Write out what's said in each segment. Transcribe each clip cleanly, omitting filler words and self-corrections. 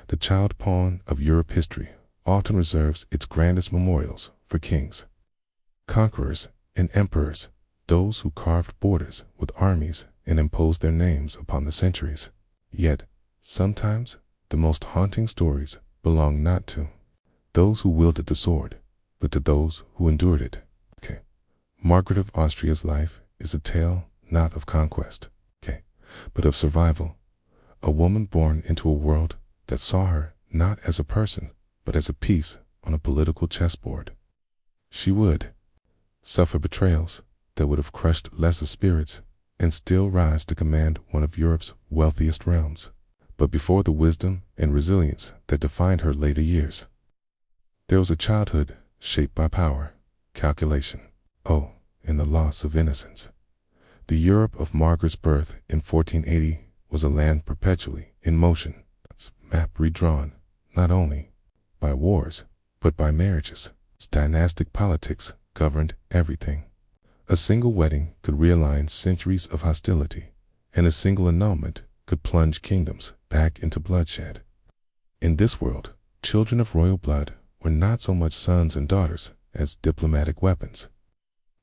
The child pawn of Europe history often reserves its grandest memorials for kings, conquerors, and emperors, those who carved borders with armies and imposed their names upon the centuries. Yet, sometimes, the most haunting stories belong not to those who wielded the sword, but to those who endured it. Margaret of Austria's life is a tale not of conquest, but of survival. A woman born into a world that saw her not as a person, but as a piece on a political chessboard. She would suffer betrayals that would have crushed lesser spirits and still rise to command one of Europe's wealthiest realms. But before the wisdom and resilience that defined her later years, there was a childhood shaped by power, calculation, and the loss of innocence. The Europe of Margaret's birth in 1480 was a land perpetually in motion, its map redrawn not only by wars, but by marriages. Its dynastic politics governed everything. A single wedding could realign centuries of hostility, and a single annulment could plunge kingdoms back into bloodshed. In this world, children of royal blood were not so much sons and daughters as diplomatic weapons.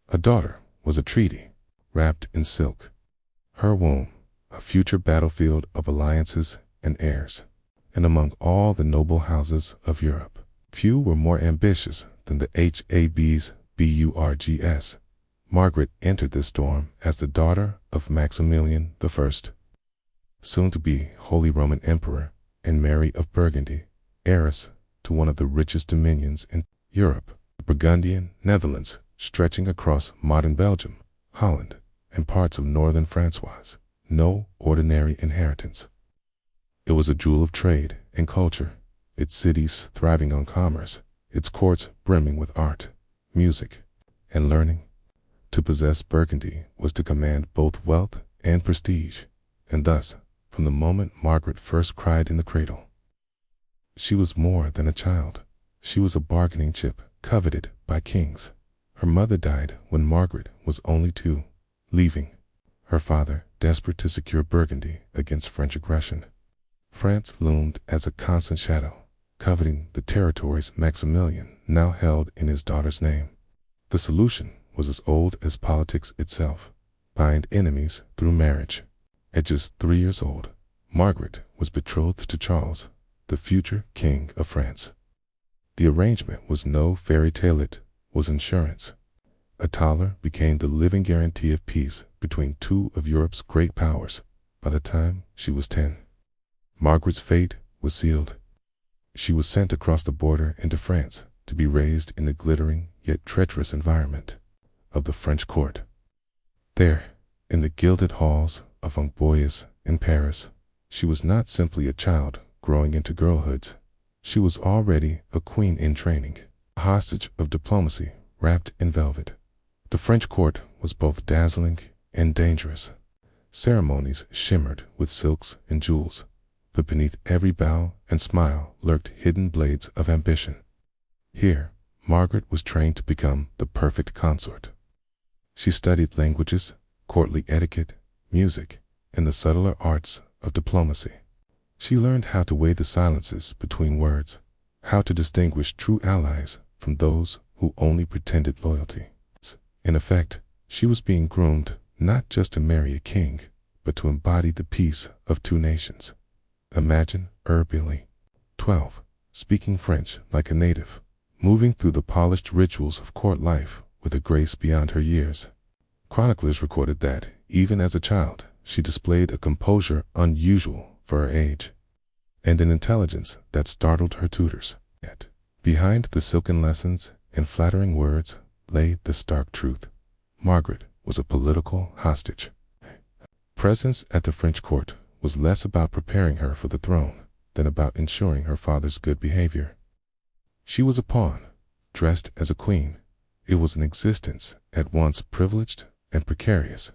A daughter was a treaty wrapped in silk, her womb a future battlefield of alliances and heirs. And among all the noble houses of Europe, few were more ambitious than the Habsburgs. Margaret entered this storm as the daughter of Maximilian I, soon to be Holy Roman Emperor, and Mary of Burgundy, heiress to one of the richest dominions in Europe, the Burgundian Netherlands, stretching across modern Belgium, Holland, and parts of northern France was no ordinary inheritance. It was a jewel of trade and culture, its cities thriving on commerce, its courts brimming with art, music, and learning. To possess Burgundy was to command both wealth and prestige, and thus, from the moment Margaret first cried in the cradle, she was more than a child. She was a bargaining chip coveted by kings. Her mother died when Margaret was only 2, leaving her father desperate to secure Burgundy against French aggression. France loomed as a constant shadow, coveting the territories Maximilian now held in his daughter's name. The solution was as old as politics itself: bind enemies through marriage. At just 3 years old, Margaret was betrothed to Charles, the future King of France. The arrangement was no fairy tale, it was insurance. A toddler became the living guarantee of peace between 2 of Europe's great powers by the time she was 10. Margaret's fate was sealed. She was sent across the border into France to be raised in the glittering yet treacherous environment of the French court. There, in the gilded halls of Amboise in Paris, she was not simply a child growing into girlhood. She was already a queen in training, a hostage of diplomacy wrapped in velvet. The French court was both dazzling and dangerous. Ceremonies shimmered with silks and jewels, but beneath every bow and smile lurked hidden blades of ambition. Here, Margaret was trained to become the perfect consort. She studied languages, courtly etiquette, music, and the subtler arts of diplomacy. She learned how to weigh the silences between words, how to distinguish true allies from those who only pretended loyalty. In effect, she was being groomed not just to marry a king, but to embody the peace of 2 nations. Imagine Billy, 12, speaking French like a native, moving through the polished rituals of court life with a grace beyond her years. Chroniclers recorded that, even as a child, she displayed a composure unusual for her age, and an intelligence that startled her tutors. Yet, behind the silken lessons and flattering words lay the stark truth: Margaret was a political hostage. Presence at the French court was less about preparing her for the throne than about ensuring her father's good behavior. She was a pawn, dressed as a queen. It was an existence at once privileged and precarious.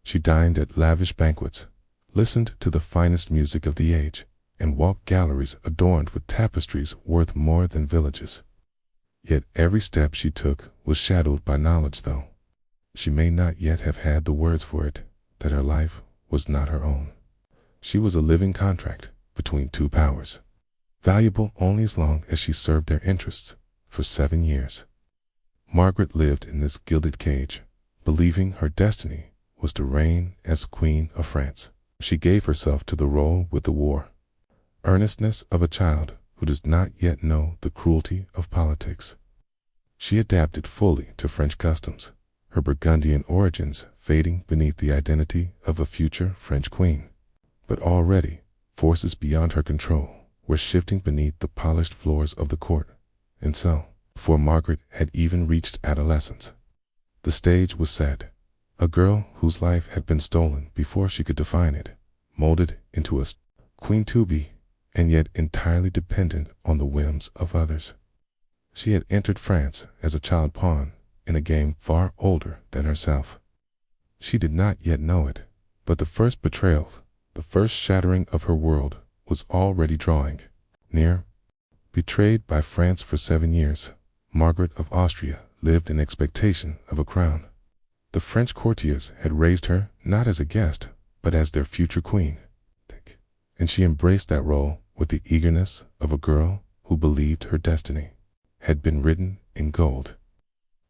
She dined at lavish banquets, listened to the finest music of the age, and walked galleries adorned with tapestries worth more than villages. Yet every step she took was shadowed by knowledge, though she may not yet have had the words for it, that her life was not her own. She was a living contract between 2 powers. valuable only as long as she served their interests. For 7 years, Margaret lived in this gilded cage, believing her destiny was to reign as Queen of France. She gave herself to the role with the earnestness of a child who does not yet know the cruelty of politics. She adapted fully to French customs, her Burgundian origins fading beneath the identity of a future French queen. But already, forces beyond her control were shifting beneath the polished floors of the court. And so, before Margaret had even reached adolescence, the stage was set. A girl whose life had been stolen before she could define it, molded into a queen to be, and yet entirely dependent on the whims of others. She had entered France as a child pawn in a game far older than herself. She did not yet know it, but the first betrayal, the first shattering of her world, was already drawing near. Betrayed by France for 7 years, Margaret of Austria lived in expectation of a crown. The French courtiers had raised her not as a guest, but as their future queen, and she embraced that role with the eagerness of a girl who believed her destiny had been written in gold.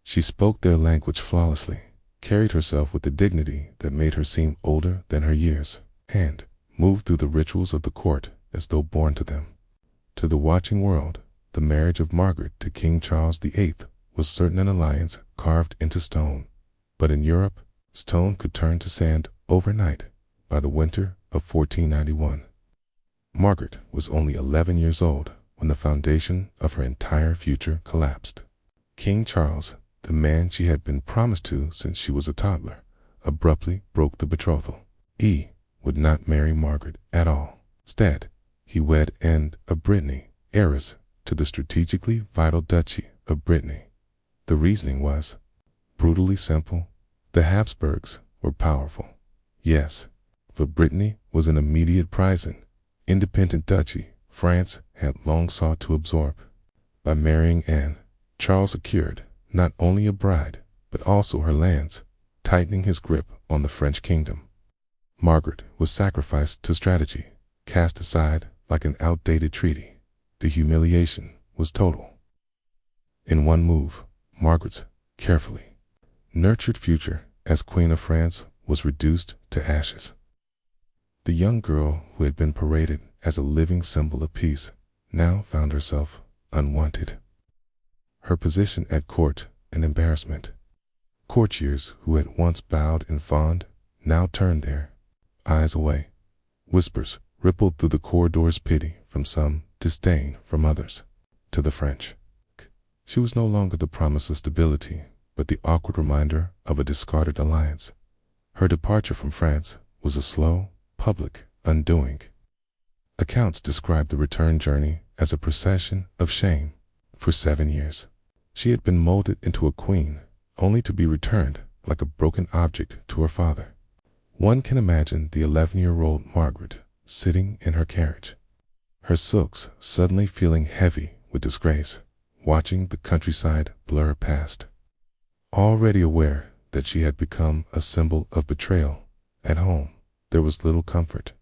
She spoke their language flawlessly, carried herself with a dignity that made her seem older than her years, and moved through the rituals of the court as though born to them. To the watching world, the marriage of Margaret to King Charles VIII was certain an alliance carved into stone. But in Europe, stone could turn to sand overnight by the winter of 1491. Margaret was only 11 years old when the foundation of her entire future collapsed. King Charles, the man she had been promised to since she was a toddler, abruptly broke the betrothal. He would not marry Margaret at all. Instead, he wed Anne of Brittany, heiress to the strategically vital Duchy of Brittany. The reasoning was brutally simple. The Habsburgs were powerful, yes, but Brittany was an immediate prized, independent duchy France had long sought to absorb. By marrying Anne, Charles secured not only a bride, but also her lands, tightening his grip on the French kingdom. Margaret was sacrificed to strategy, cast aside like an outdated treaty. The humiliation was total. In one move, Margaret's carefully nurtured future as Queen of France was reduced to ashes. The young girl who had been paraded as a living symbol of peace now found herself unwanted. Her position at court an embarrassment. Courtiers who had once bowed and fawned now turned their eyes away. Whispers rippled through the corridors, pity from some, disdain from others. To the French, she was no longer the promise of stability, but the awkward reminder of a discarded alliance. Her departure from France was a slow, public undoing. Accounts describe the return journey as a procession of shame. For 7 years, she had been molded into a queen, only to be returned like a broken object to her father. One can imagine the 11-year-old Margaret sitting in her carriage, her silks suddenly feeling heavy with disgrace, watching the countryside blur past. Already aware that she had become a symbol of betrayal, at home there was little comfort.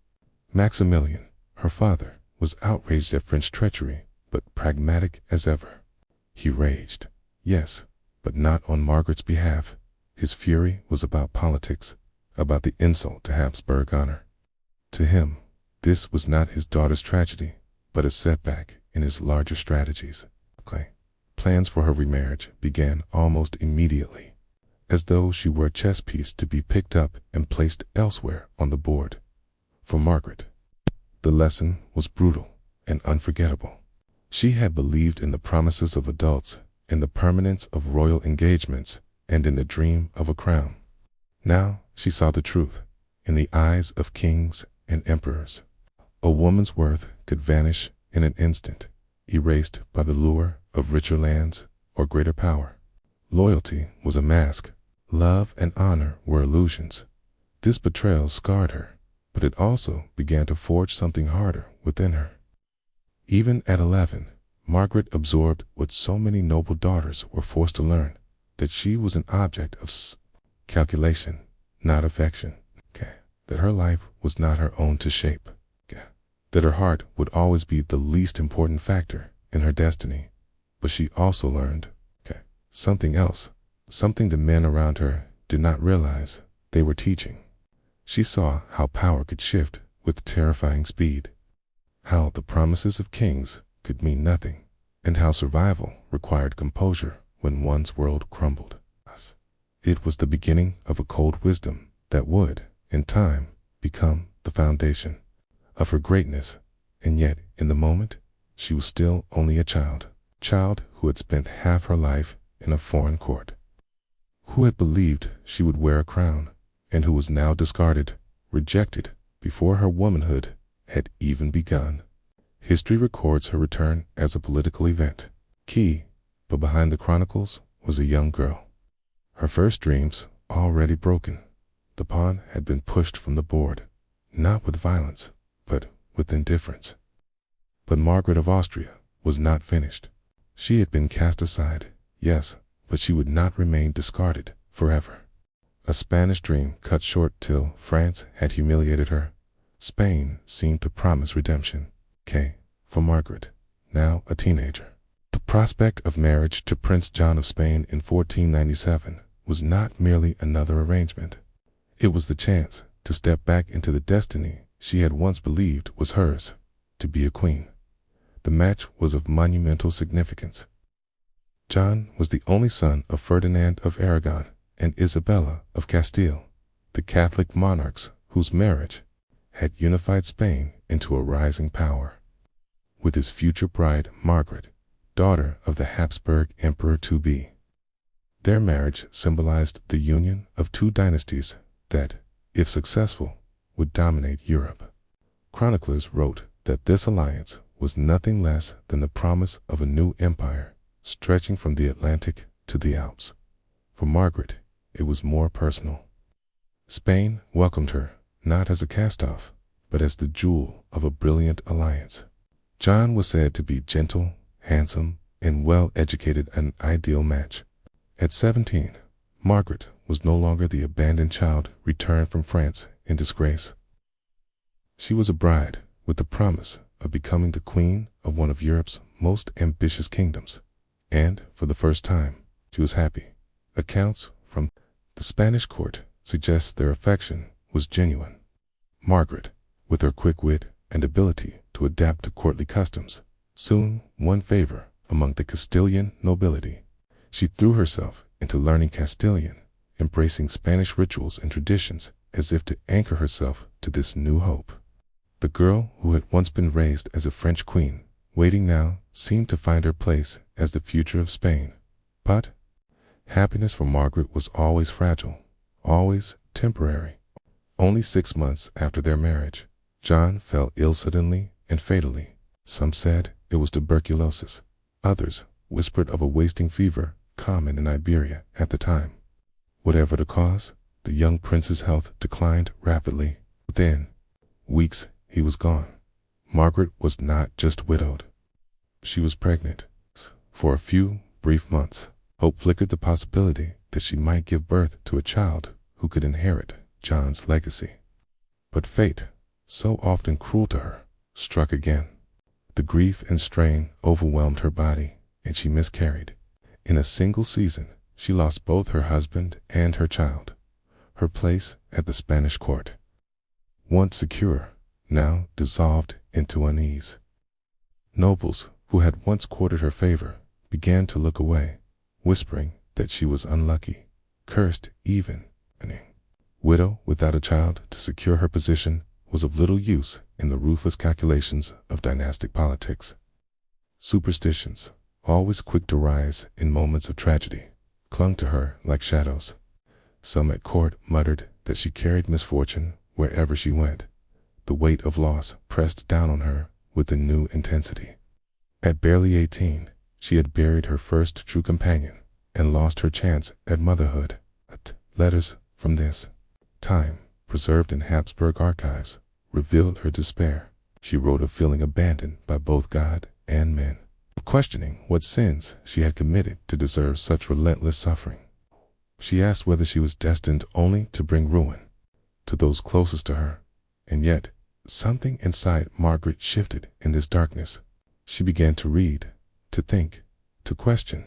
Maximilian, her father, was outraged at French treachery, but pragmatic as ever. He raged, yes, but not on Margaret's behalf. His fury was about politics, about the insult to Habsburg honor. To him, this was not his daughter's tragedy, but a setback in his larger strategies. Plans for her remarriage began almost immediately, as though she were a chess piece to be picked up and placed elsewhere on the board. For Margaret, the lesson was brutal and unforgettable. She had believed in the promises of adults, in the permanence of royal engagements, and in the dream of a crown. Now she saw the truth in the eyes of kings and emperors. A woman's worth could vanish in an instant, erased by the lure of richer lands or greater power. Loyalty was a mask. Love and honor were illusions. This betrayal scarred her, but it also began to forge something harder within her. Even at 11, Margaret absorbed what so many noble daughters were forced to learn, that she was an object of calculation, not affection. That her life was not her own to shape. that her heart would always be the least important factor in her destiny. But she also learned something else, something the men around her did not realize they were teaching. She saw how power could shift with terrifying speed, how the promises of kings could mean nothing, and how survival required composure when one's world crumbled. It was the beginning of a cold wisdom that would, in time, become the foundation of her greatness. And yet, in the moment, she was still only a child who had spent half her life in a foreign court, who had believed she would wear a crown, and who was now discarded, rejected, before her womanhood had even begun. History records her return as a political event, key, but behind the chronicles was a young girl. Her first dreams already broken. The pawn had been pushed from the board, not with violence, but with indifference. But Margaret of Austria was not finished. She had been cast aside, yes, but she would not remain discarded forever. A Spanish dream cut short till France had humiliated her. Spain seemed to promise redemption. For Margaret, now a teenager. The prospect of marriage to Prince John of Spain in 1497 was not merely another arrangement. It was the chance to step back into the destiny she had once believed was hers, to be a queen. The match was of monumental significance. John was the only son of Ferdinand of Aragon and Isabella of Castile, the Catholic monarchs whose marriage had unified Spain into a rising power. With his future bride, Margaret, daughter of the Habsburg emperor to-be. Their marriage symbolized the union of two dynasties that, if successful, would dominate Europe. Chroniclers wrote that this alliance was nothing less than the promise of a new empire stretching from the Atlantic to the Alps. For Margaret, it was more personal. Spain welcomed her not as a cast-off, but as the jewel of a brilliant alliance. John was said to be gentle, handsome, and well-educated, an ideal match. At 17, Margaret was no longer the abandoned child returned from France in disgrace. She was a bride with the promise of becoming the queen of one of Europe's most ambitious kingdoms. And, for the first time, she was happy. Accounts from the Spanish court suggest their affection was genuine. Margaret, with her quick wit and ability to adapt to courtly customs, soon won favor among the Castilian nobility. She threw herself into learning Castilian, embracing Spanish rituals and traditions as if to anchor herself to this new hope. The girl who had once been raised as a French queen, waiting now, seemed to find her place as the future of Spain. But happiness for Margaret was always fragile, always temporary. Only 6 months after their marriage, John fell ill suddenly and fatally. Some said it was tuberculosis. Others whispered of a wasting fever common in Iberia at the time. Whatever the cause, the young prince's health declined rapidly. Within weeks, he was gone. Margaret was not just widowed. She was pregnant. For a few brief months, hope flickered the possibility that she might give birth to a child who could inherit John's legacy. But fate, so often cruel to her, struck again. The grief and strain overwhelmed her body, and she miscarried. In a single season, she lost both her husband and her child. Her place at the Spanish court, once secure, now dissolved into unease. Nobles who had once courted her favor began to look away, whispering that she was unlucky, cursed even. Widow without a child to secure her position was of little use in the ruthless calculations of dynastic politics. Superstitions, always quick to rise in moments of tragedy, clung to her like shadows. Some at court muttered that she carried misfortune wherever she went. The weight of loss pressed down on her with a new intensity. At barely 18, she had buried her first true companion and lost her chance at motherhood. Letters from this time, preserved in Habsburg archives, revealed her despair. She wrote of feeling abandoned by both God and men, questioning what sins she had committed to deserve such relentless suffering. She asked whether she was destined only to bring ruin to those closest to her, and yet Something inside Margaret shifted in this darkness. She began to read, to think, to question.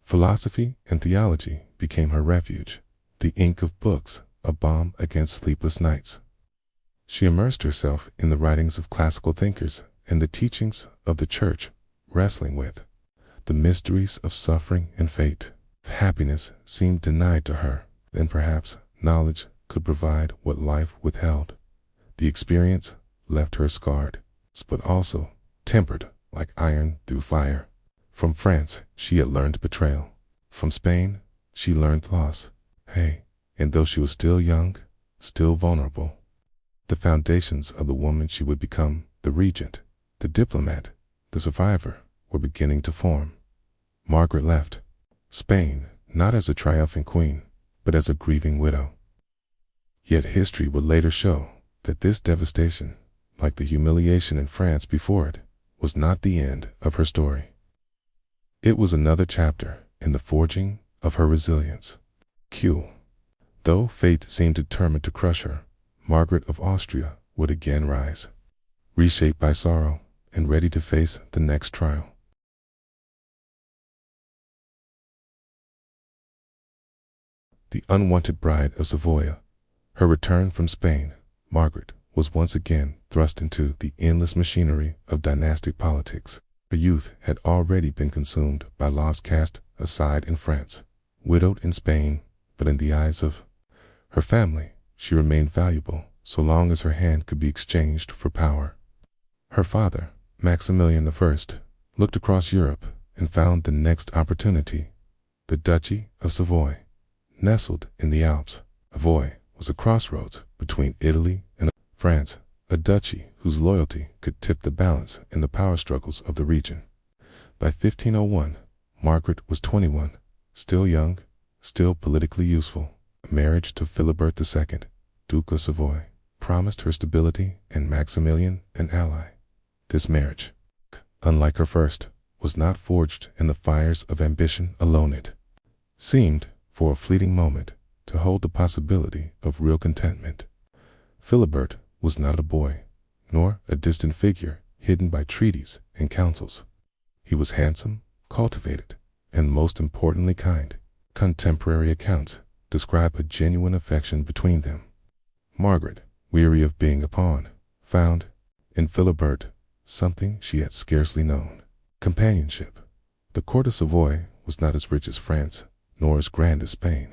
Philosophy and theology became her refuge, the ink of books, a balm against sleepless nights. She immersed herself in the writings of classical thinkers and the teachings of the church, wrestling with the mysteries of suffering and fate. Happiness seemed denied to her, then perhaps knowledge could provide what life withheld. The experience left her scarred, but also tempered like iron through fire. From France, she had learned betrayal. From Spain, she learned loss. And though she was still young, still vulnerable, the foundations of the woman she would become, the regent, the diplomat, the survivor, were beginning to form. Margaret left Spain not as a triumphant queen, but as a grieving widow. Yet history would later show that this devastation, like the humiliation in France before it, was not the end of her story. It was another chapter in the forging of her resilience. Though fate seemed determined to crush her, Margaret of Austria would again rise, reshaped by sorrow and ready to face the next trial. The unwanted bride of Savoy. Her return from Spain, Margaret was once again thrust into the endless machinery of dynastic politics. Her youth had already been consumed by laws cast aside in France, widowed in Spain, but in the eyes of her family, she remained valuable so long as her hand could be exchanged for power. Her father, Maximilian I, looked across Europe and found the next opportunity, the Duchy of Savoy. Nestled in the Alps, Savoy was a crossroads between Italy and France, a duchy whose loyalty could tip the balance in the power struggles of the region. By 1501, Margaret was 21, still young, still politically useful. A marriage to Philibert II, Duke of Savoy, promised her stability and Maximilian an ally. This marriage, unlike her first, was not forged in the fires of ambition alone. It seemed, for a fleeting moment, to hold the possibility of real contentment. Philibert was not a boy, nor a distant figure hidden by treaties and councils. He was handsome, cultivated, and most importantly kind. Contemporary accounts describe a genuine affection between them. Margaret, weary of being a pawn, found in Philibert something she had scarcely known: companionship. The court of Savoy was not as rich as France, nor as grand as Spain,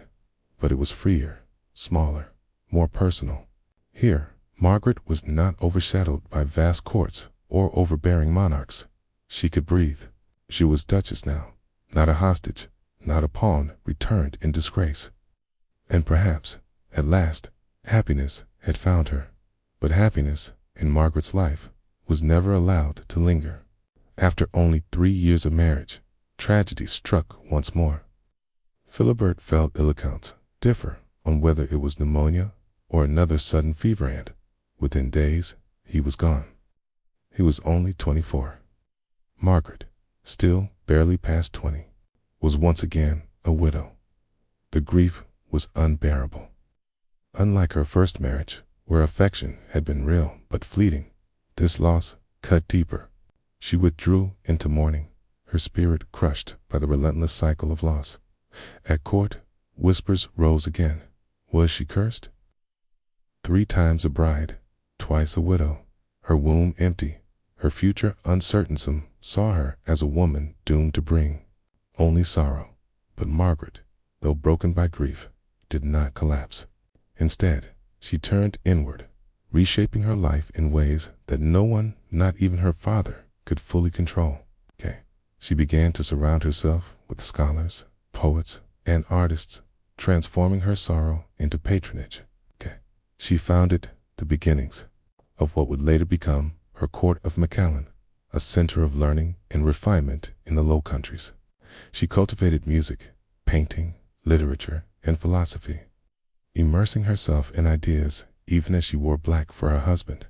but it was freer, smaller, more personal. Here, Margaret was not overshadowed by vast courts or overbearing monarchs. She could breathe. She was duchess now, not a hostage, not a pawn returned in disgrace. And perhaps, at last, happiness had found her. But happiness, in Margaret's life, was never allowed to linger. After only 3 years of marriage, tragedy struck once more. Philibert fell ill. Accounts differ on whether it was pneumonia or another sudden fever, and within days he was gone. He was only 24. Margaret, still barely past 20, was once again a widow. The grief was unbearable. Unlike her first marriage, where affection had been real but fleeting, this loss cut deeper. She withdrew into mourning, her spirit crushed by the relentless cycle of loss. At court, whispers rose again. Was she cursed? 3 times a bride, twice a widow, her womb empty, her future uncertain. Some saw her as a woman doomed to bring only sorrow. But Margaret, though broken by grief, did not collapse. Instead, she turned inward, reshaping her life in ways that no one, not even her father, could fully control. She began to surround herself with scholars, poets, and artists, transforming her sorrow into patronage. She founded the beginnings of what would later become her court of Macallan, a center of learning and refinement in the Low Countries. She cultivated music, painting, literature, and philosophy, immersing herself in ideas even as she wore black for her husband.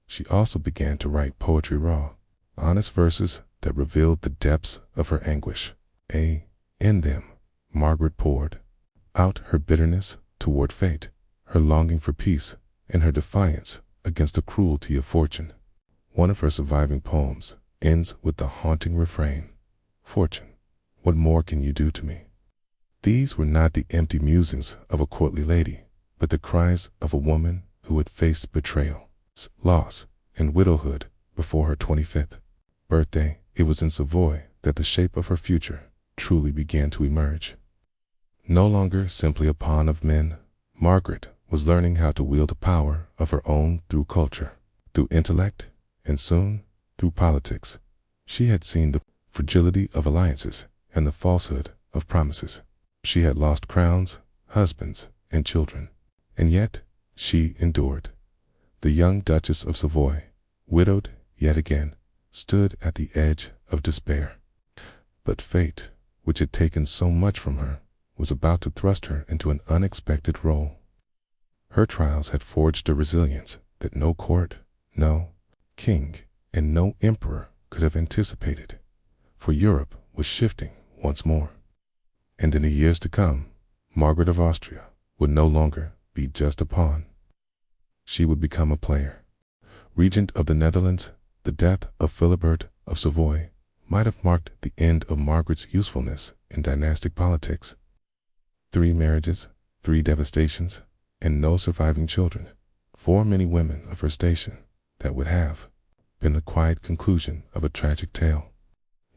She also began to write poetry, raw, honest verses that revealed the depths of her anguish. In them, Margaret poured out her bitterness toward fate, her longing for peace, and her defiance against the cruelty of fortune. One of her surviving poems ends with the haunting refrain, "Fortune, what more can you do to me?" These were not the empty musings of a courtly lady, but the cries of a woman who had faced betrayal, loss, and widowhood before her 25th birthday. It was in Savoy that the shape of her future truly began to emerge. No longer simply a pawn of men, Margaret was learning how to wield the power of her own through culture, through intellect, and soon through politics. She had seen the fragility of alliances and the falsehood of promises. She had lost crowns, husbands, and children, and yet she endured. The young Duchess of Savoy, widowed yet again, stood at the edge of despair. But fate, which had taken so much from her, was about to thrust her into an unexpected role. Her trials had forged a resilience that no court, no king, and no emperor could have anticipated, for Europe was shifting once more. And in the years to come, Margaret of Austria would no longer be just a pawn. She would become a player. Regent of the Netherlands, the death of Philibert of Savoy might have marked the end of Margaret's usefulness in dynastic politics. 3 marriages, 3 devastations, and no surviving children, for many women of her station, that would have been the quiet conclusion of a tragic tale.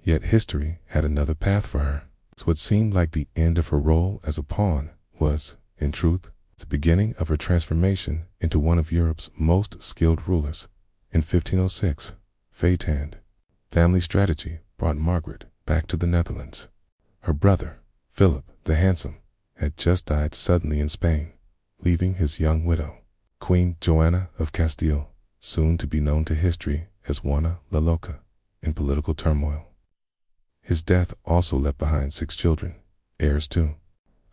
Yet history had another path for her. What seemed like the end of her role as a pawn was, in truth, the beginning of her transformation into one of Europe's most skilled rulers. In 1506, fate hand, family strategy brought Margaret back to the Netherlands. Her brother, Philip the Handsome, had just died suddenly in Spain, leaving his young widow, Queen Joanna of Castile, soon to be known to history as Juana la Loca, in political turmoil. His death also left behind 6 children, heirs to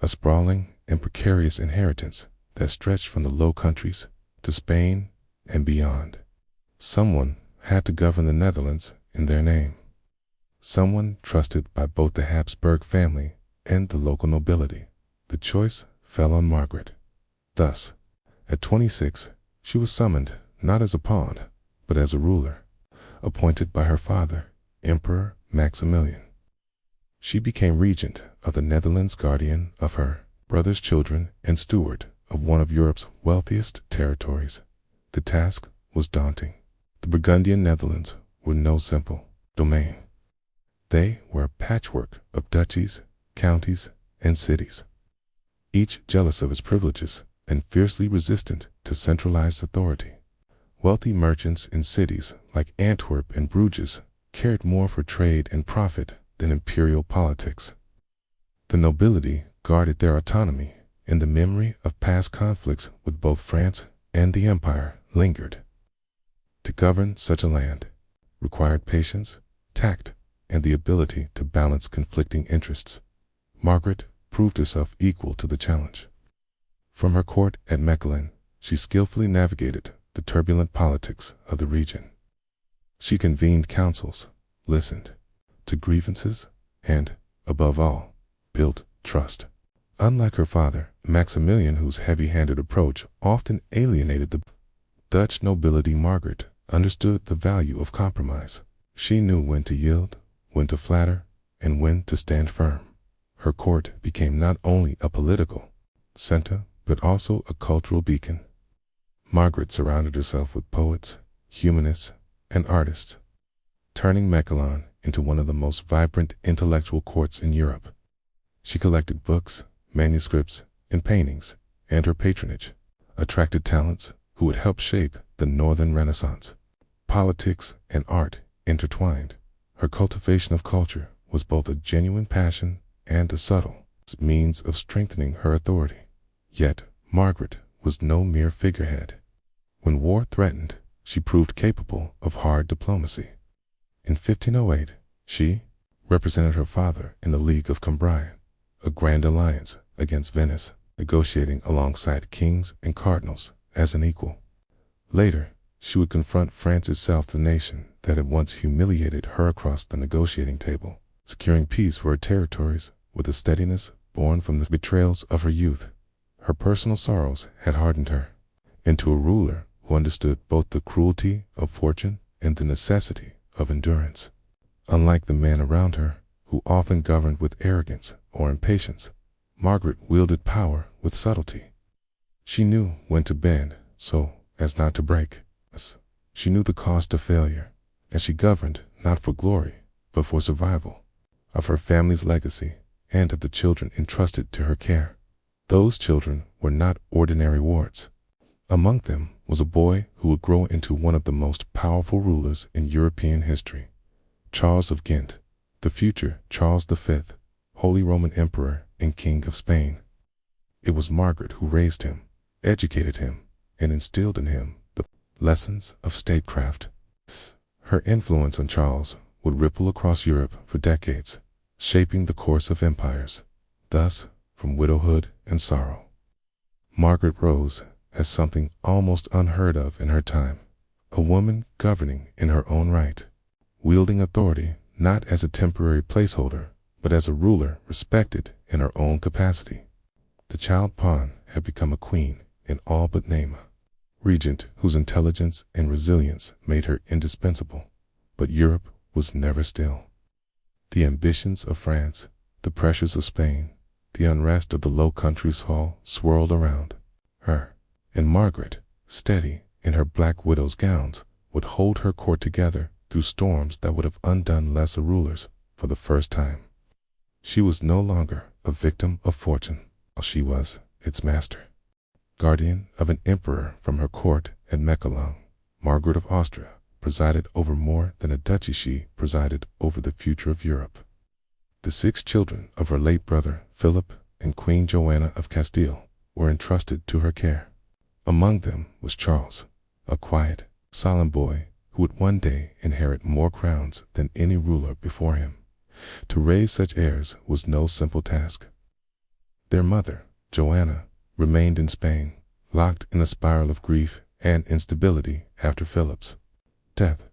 a sprawling and precarious inheritance that stretched from the Low Countries to Spain and beyond. Someone had to govern the Netherlands in their name. Someone trusted by both the Habsburg family and the local nobility. The choice fell on Margaret. Thus, at 26, she was summoned not as a pawn, but as a ruler, appointed by her father, Emperor Maximilian. She became regent of the Netherlands, guardian of her brother's children, and steward of one of Europe's wealthiest territories. The task was daunting. The Burgundian Netherlands were no simple domain. They were a patchwork of duchies, counties, and cities, each jealous of its privileges and fiercely resistant to centralized authority. Wealthy merchants in cities like Antwerp and Bruges cared more for trade and profit than imperial politics. The nobility guarded their autonomy, and the memory of past conflicts with both France and the Empire lingered. To govern such a land required patience, tact, and the ability to balance conflicting interests. Margaret proved herself equal to the challenge. From her court at Mechelen, she skillfully navigated the turbulent politics of the region. She convened councils, listened to grievances, and, above all, built trust. Unlike her father, Maximilian, whose heavy-handed approach often alienated the Dutch nobility, Margaret understood the value of compromise. She knew when to yield, when to flatter, and when to stand firm. Her court became not only a political center, but also a cultural beacon. Margaret surrounded herself with poets, humanists, and artists, turning Mechelen into one of the most vibrant intellectual courts in Europe. She collected books, manuscripts, and paintings, and her patronage attracted talents who would help shape the Northern Renaissance. Politics and art intertwined. Her cultivation of culture was both a genuine passion and a subtle means of strengthening her authority. Yet, Margaret was no mere figurehead. When war threatened, she proved capable of hard diplomacy. In 1508, she represented her father in the League of Cambrai, a grand alliance against Venice, negotiating alongside kings and cardinals as an equal. Later, she would confront France itself, the nation that had once humiliated her, across the negotiating table, securing peace for her territories with a steadiness born from the betrayals of her youth. Her personal sorrows had hardened her into a ruler who who understood both the cruelty of fortune and the necessity of endurance. Unlike the man around her, who often governed with arrogance or impatience, Margaret wielded power with subtlety. She knew when to bend so as not to break. She knew the cost of failure, and she governed not for glory, but for survival of her family's legacy and of the children entrusted to her care. Those children were not ordinary wards. Among them was a boy who would grow into one of the most powerful rulers in European history, Charles of Ghent, the future Charles V, Holy Roman Emperor and King of Spain. It was Margaret who raised him, educated him, and instilled in him the lessons of statecraft. Her influence on Charles would ripple across Europe for decades, shaping the course of empires. Thus, from widowhood and sorrow, Margaret rose as something almost unheard of in her time, a woman governing in her own right, wielding authority not as a temporary placeholder, but as a ruler respected in her own capacity. The child pawn had become a queen in all but name, regent whose intelligence and resilience made her indispensable. But Europe was never still. The ambitions of France, the pressures of Spain, the unrest of the Low Countries all swirled around her, and Margaret, steady in her black widow's gowns, would hold her court together through storms that would have undone lesser rulers for the first time. She was no longer a victim of fortune, she was its master. Guardian of an emperor from her court at Mechalon, Margaret of Austria presided over more than a duchy. She presided over the future of Europe. The 6 children of her late brother Philip and Queen Joanna of Castile were entrusted to her care. Among them was Charles, a quiet, solemn boy who would one day inherit more crowns than any ruler before him. To raise such heirs was no simple task. Their mother, Joanna, remained in Spain, locked in a spiral of grief and instability after Philip's death.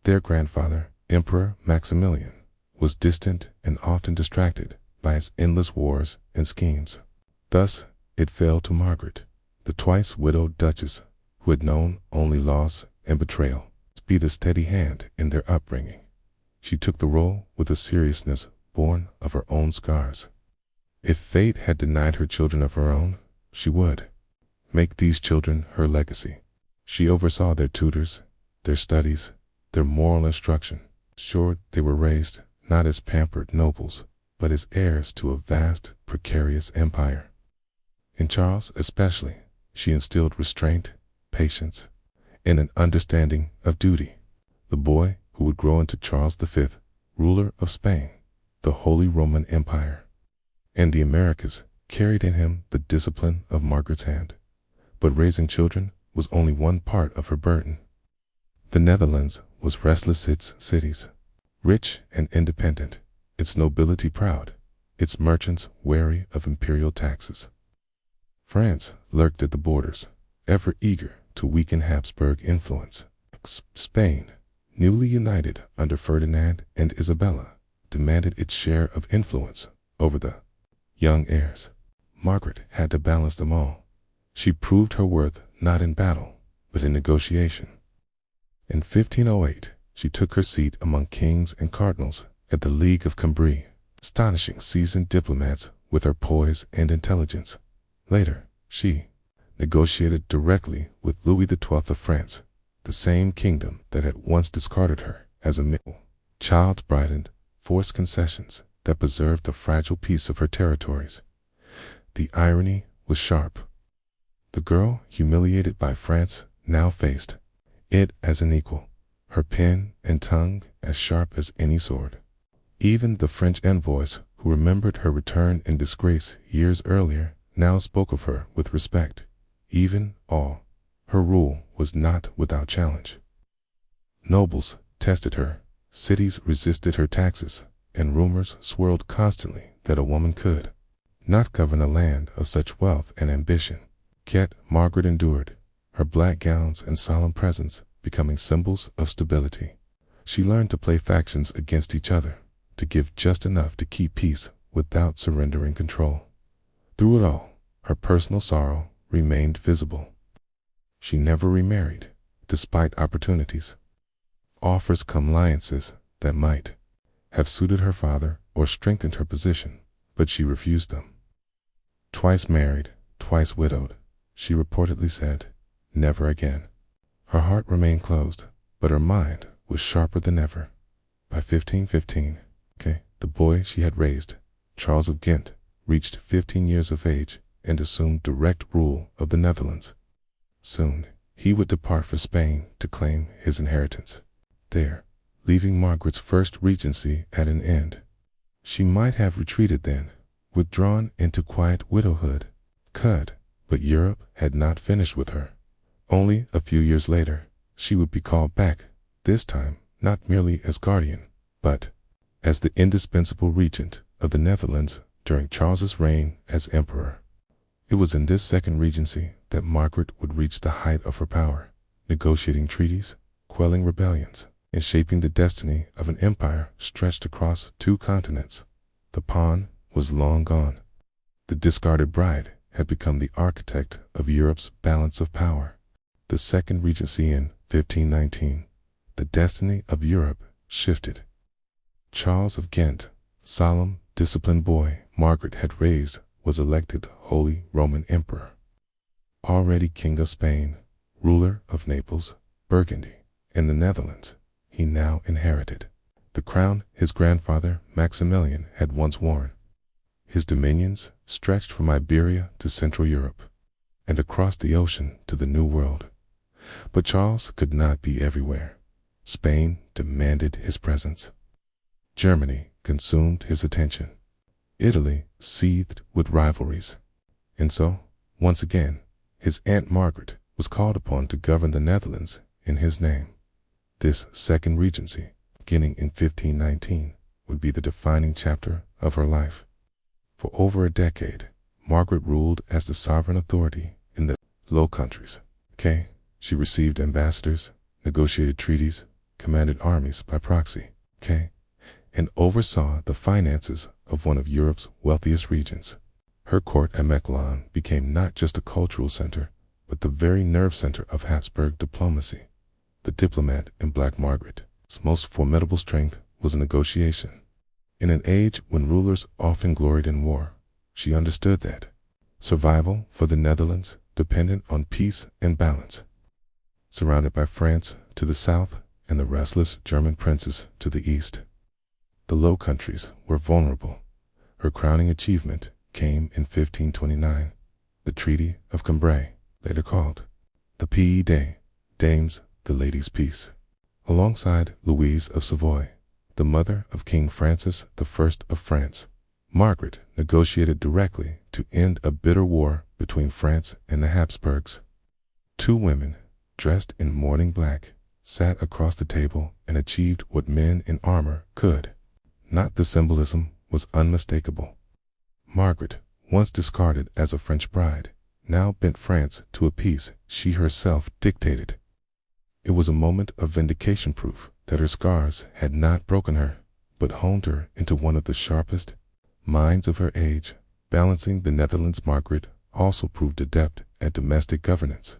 Their grandfather, Emperor Maximilian, was distant and often distracted by his endless wars and schemes. Thus, it fell to Margaret, the twice widowed duchess, who had known only loss and betrayal, to be the steady hand in their upbringing. She took the role with a seriousness born of her own scars. If fate had denied her children of her own, she would make these children her legacy. She oversaw their tutors, their studies, their moral instruction, ensured they were raised not as pampered nobles, but as heirs to a vast, precarious empire. In Charles especially, she instilled restraint, patience, and an understanding of duty. The boy who would grow into Charles V, ruler of Spain, the Holy Roman Empire, and the Americas, carried in him the discipline of Margaret's hand. But raising children was only one part of her burden. The Netherlands was restless, its cities rich and independent, its nobility proud, its merchants wary of imperial taxes. France lurked at the borders, ever eager to weaken Habsburg influence. Spain, newly united under Ferdinand and Isabella, demanded its share of influence over the young heirs. Margaret had to balance them all. She proved her worth not in battle, but in negotiation. In 1508, she took her seat among kings and cardinals at the League of Cambrai, astonishing seasoned diplomats with her poise and intelligence. Later, she negotiated directly with Louis XII of France, the same kingdom that had once discarded her as a child's bride, and forced concessions that preserved the fragile peace of her territories. The irony was sharp. The girl, humiliated by France, now faced it as an equal, her pen and tongue as sharp as any sword. Even the French envoys, who remembered her return in disgrace years earlier, now spoke of her with respect. Even all, her rule was not without challenge. Nobles tested her, cities resisted her taxes, and rumors swirled constantly that a woman could not govern a land of such wealth and ambition. Yet Margaret endured, her black gowns and solemn presence becoming symbols of stability. She learned to play factions against each other, to give just enough to keep peace without surrendering control. Through it all, her personal sorrow remained visible. She never remarried, despite opportunities. Offers come alliances that might have suited her father or strengthened her position, but she refused them. Twice married, twice widowed, she reportedly said, never again. Her heart remained closed, but her mind was sharper than ever. By 1515, the boy she had raised, Charles of Ghent, reached 15 years of age and assumed direct rule of the Netherlands. Soon, he would depart for Spain to claim his inheritance there, leaving Margaret's first regency at an end. She might have retreated then, withdrawn into quiet widowhood, but Europe had not finished with her. Only a few years later, she would be called back, this time not merely as guardian, but as the indispensable regent of the Netherlands during Charles's reign as emperor. It was in this second regency that Margaret would reach the height of her power, negotiating treaties, quelling rebellions, and shaping the destiny of an empire stretched across 2 continents. The pawn was long gone. The discarded bride had become the architect of Europe's balance of power. The second regency in 1519, the destiny of Europe shifted. Charles of Ghent, solemn, disciplined boy Margaret had raised, was elected Holy Roman Emperor. Already King of Spain, ruler of Naples, Burgundy, and the Netherlands, he now inherited the crown his grandfather Maximilian had once worn. His dominions stretched from Iberia to Central Europe, and across the ocean to the New World. But Charles could not be everywhere. Spain demanded his presence. Germany consumed his attention. Italy seethed with rivalries. And so, once again, his Aunt Margaret was called upon to govern the Netherlands in his name. This second regency, beginning in 1519, would be the defining chapter of her life. For over a decade, Margaret ruled as the sovereign authority in the Low Countries. She received ambassadors, negotiated treaties, commanded armies by proxy, and oversaw the finances of one of Europe's wealthiest regions. Her court at Mechlin became not just a cultural center, but the very nerve center of Habsburg diplomacy. The diplomat in Black Margaret's most formidable strength was negotiation. In an age when rulers often gloried in war, she understood that survival for the Netherlands depended on peace and balance. Surrounded by France to the south and the restless German princes to the east, the Low Countries were vulnerable. Her crowning achievement came in 1529, the Treaty of Cambrai, later called the Paix des Dames, the Ladies' Peace. Alongside Louise of Savoy, the mother of King Francis I of France, Margaret negotiated directly to end a bitter war between France and the Habsburgs. 2 women, dressed in mourning black, sat across the table and achieved what men in armor could. Not the symbolism was unmistakable. Margaret, once discarded as a French bride, now bent France to a peace she herself dictated. It was a moment of vindication, proof that her scars had not broken her, but honed her into one of the sharpest minds of her age. Balancing the Netherlands, Margaret also proved adept at domestic governance.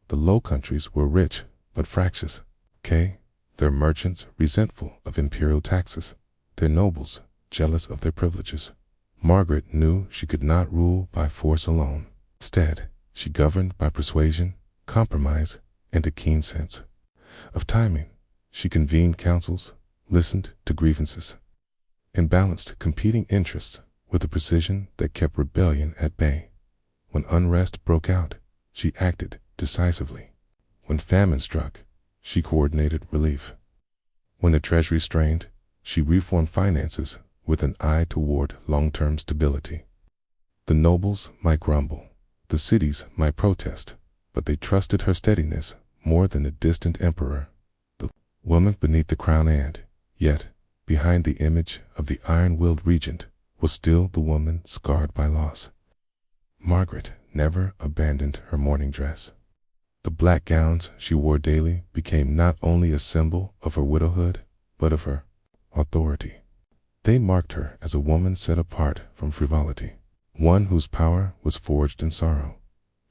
The Low Countries were rich, but fractious. Their merchants resentful of imperial taxes, their nobles jealous of their privileges. Margaret knew she could not rule by force alone. Instead, she governed by persuasion, compromise, and a keen sense of timing. She convened councils, listened to grievances, and balanced competing interests with a precision that kept rebellion at bay. When unrest broke out, she acted decisively. When famine struck, she coordinated relief. When the treasury strained, she reformed finances with an eye toward long-term stability. The nobles might grumble, the cities might protest, but they trusted her steadiness more than the distant emperor, the woman beneath the crown, and yet, behind the image of the iron-willed regent was still the woman scarred by loss. Margaret never abandoned her mourning dress. The black gowns she wore daily became not only a symbol of her widowhood, but of her authority. They marked her as a woman set apart from frivolity, one whose power was forged in sorrow.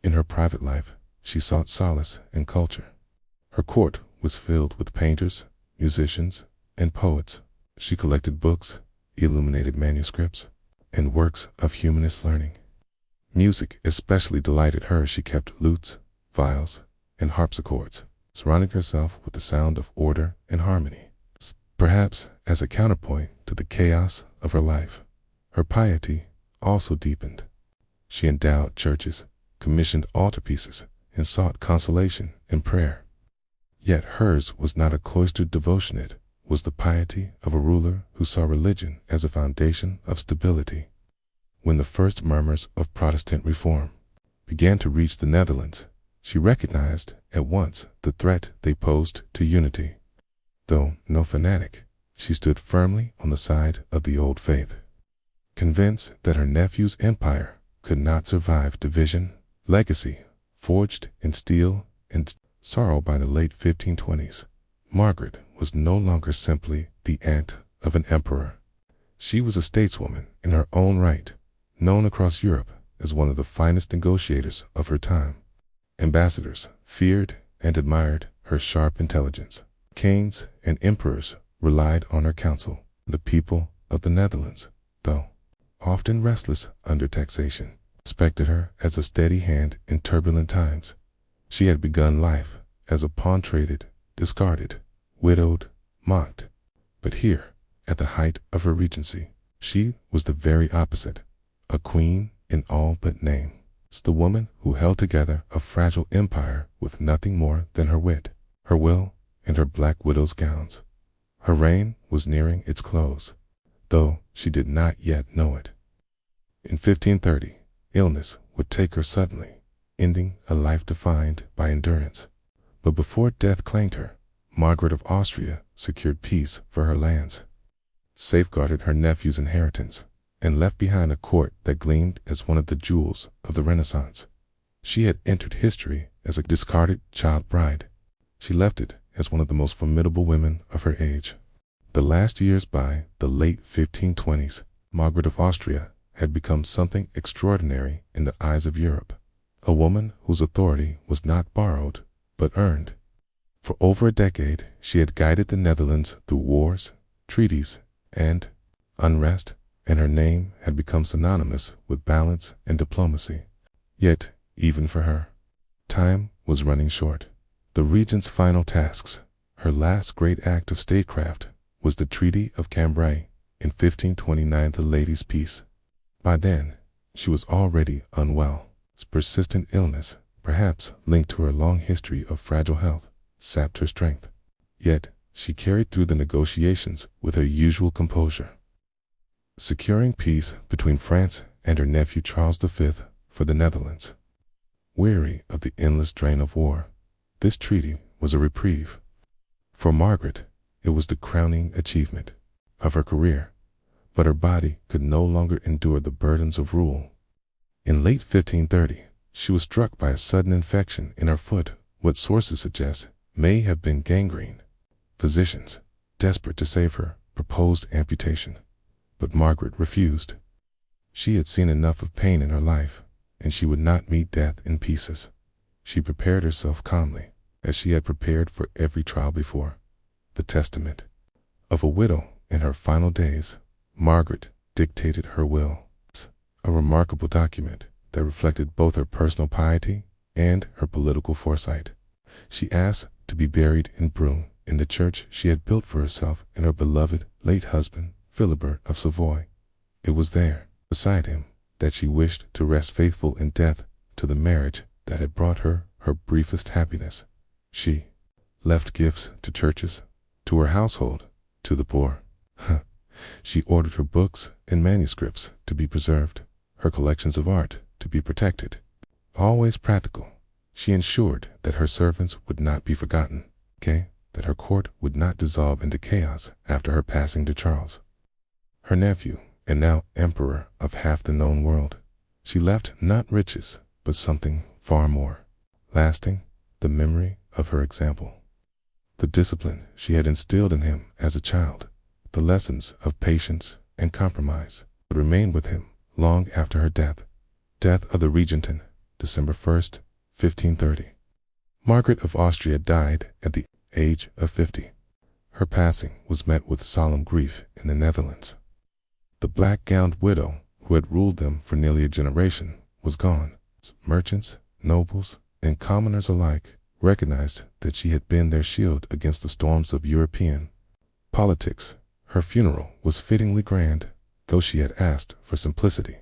In her private life, she sought solace in culture. Her court was filled with painters, musicians, and poets. She collected books, illuminated manuscripts, and works of humanist learning. Music especially delighted her. She kept lutes, viols, and harpsichords, surrounding herself with the sound of order and harmony. Perhaps as a counterpoint to the chaos of her life, her piety also deepened. She endowed churches, commissioned altarpieces, and sought consolation in prayer. Yet hers was not a cloistered devotion. It was the piety of a ruler who saw religion as a foundation of stability. When the first murmurs of Protestant reform began to reach the Netherlands, she recognized at once the threat they posed to unity. Though no fanatic, she stood firmly on the side of the old faith, convinced that her nephew's empire could not survive division. Legacy, forged in steel and sorrow. By the late 1520s, Margaret was no longer simply the aunt of an emperor. She was a stateswoman in her own right, known across Europe as one of the finest negotiators of her time. Ambassadors feared and admired her sharp intelligence. Kings and emperors relied on her counsel. The people of the Netherlands, though often restless under taxation, respected her as a steady hand in turbulent times. She had begun life as a pawn, traded, discarded, widowed, mocked. But here, at the height of her regency, she was the very opposite, a queen in all but name. The woman who held together a fragile empire with nothing more than her wit, her will, and her black widow's gowns. Her reign was nearing its close, though she did not yet know it. In 1530, illness would take her suddenly, ending a life defined by endurance. But before death claimed her, Margaret of Austria secured peace for her lands, safeguarded her nephew's inheritance, and left behind a court that gleamed as one of the jewels of the Renaissance. She had entered history as a discarded child bride. She left it as one of the most formidable women of her age. The last years, by the late 1520s, Margaret of Austria had become something extraordinary in the eyes of Europe, a woman whose authority was not borrowed, but earned. For over a decade, she had guided the Netherlands through wars, treaties, and unrest, and her name had become synonymous with balance and diplomacy. Yet, even for her, time was running short. The regent's final tasks, her last great act of statecraft, was the Treaty of Cambrai in 1529, the Ladies' Peace. By then, she was already unwell. Persistent illness, perhaps linked to her long history of fragile health, sapped her strength. Yet, she carried through the negotiations with her usual composure, securing peace between France and her nephew Charles V for the Netherlands. Weary of the endless drain of war, this treaty was a reprieve. For Margaret, it was the crowning achievement of her career, but her body could no longer endure the burdens of rule. In late 1530, she was struck by a sudden infection in her foot, what sources suggest may have been gangrene. Physicians, desperate to save her, proposed amputation, but Margaret refused. She had seen enough of pain in her life, and she would not meet death in pieces. She prepared herself calmly, as she had prepared for every trial before. The testament of a widow in her final days, Margaret dictated her will, a remarkable document that reflected both her personal piety and her political foresight. She asked to be buried in Brünn, in the church she had built for herself and her beloved late husband, Philibert of Savoy. It was there, beside him, that she wished to rest, faithful in death to the marriage that had brought her her briefest happiness. She left gifts to churches, to her household, to the poor. She ordered her books and manuscripts to be preserved, her collections of art to be protected. Always practical, she ensured that her servants would not be forgotten, that her court would not dissolve into chaos after her passing to Charles, her nephew, and now emperor of half the known world. She left not riches, but something far more lasting, the memory of her example. The discipline she had instilled in him as a child, the lessons of patience and compromise, would remain with him long after her death. Death of the Regentin, December 1st, 1530. Margaret of Austria died at the age of 50. Her passing was met with solemn grief in the Netherlands. The black-gowned widow who had ruled them for nearly a generation was gone. Merchants, nobles, and commoners alike recognized that she had been their shield against the storms of European politics. Her funeral was fittingly grand, though she had asked for simplicity.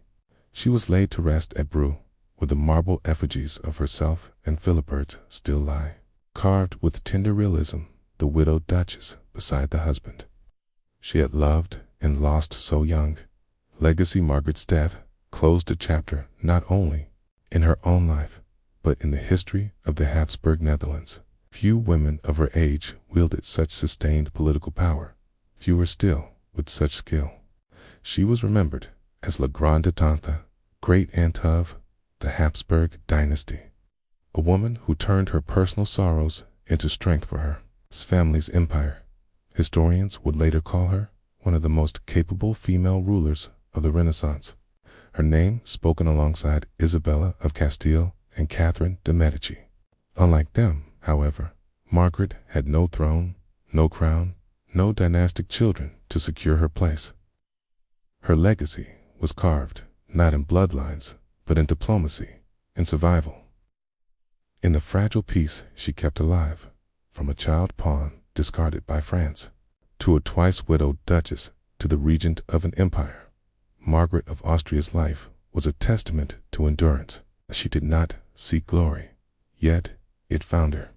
She was laid to rest at Brou, where the marble effigies of herself and Philibert still lie, carved with tender realism, the widowed duchess beside the husband she had loved and lost so young. Legacy Margaret's death closed a chapter not only in her own life, but in the history of the Habsburg Netherlands. Few women of her age wielded such sustained political power, fewer still with such skill. She was remembered as La Grande Tante, great aunt of the Habsburg dynasty, a woman who turned her personal sorrows into strength for her family's empire. Historians would later call her one of the most capable female rulers of the Renaissance. Her name spoken alongside Isabella of Castile and Catherine de' Medici. Unlike them, however, Margaret had no throne, no crown, no dynastic children to secure her place. Her legacy was carved not in bloodlines, but in diplomacy, in survival, in the fragile peace she kept alive, from a child pawn discarded by France, to a twice-widowed duchess, to the regent of an empire. Margaret of Austria's life was a testament to endurance. She did not seek glory, yet it found her.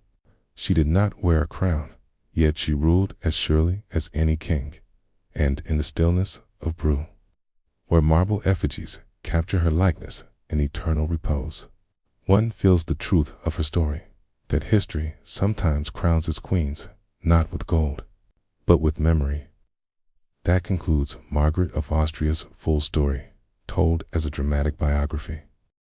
She did not wear a crown, yet she ruled as surely as any king. And in the stillness of Brou, where marble effigies capture her likeness in eternal repose, one feels the truth of her story, that history sometimes crowns its queens, not with gold, but with memory. That concludes Margaret of Austria's full story, told as a dramatic biography.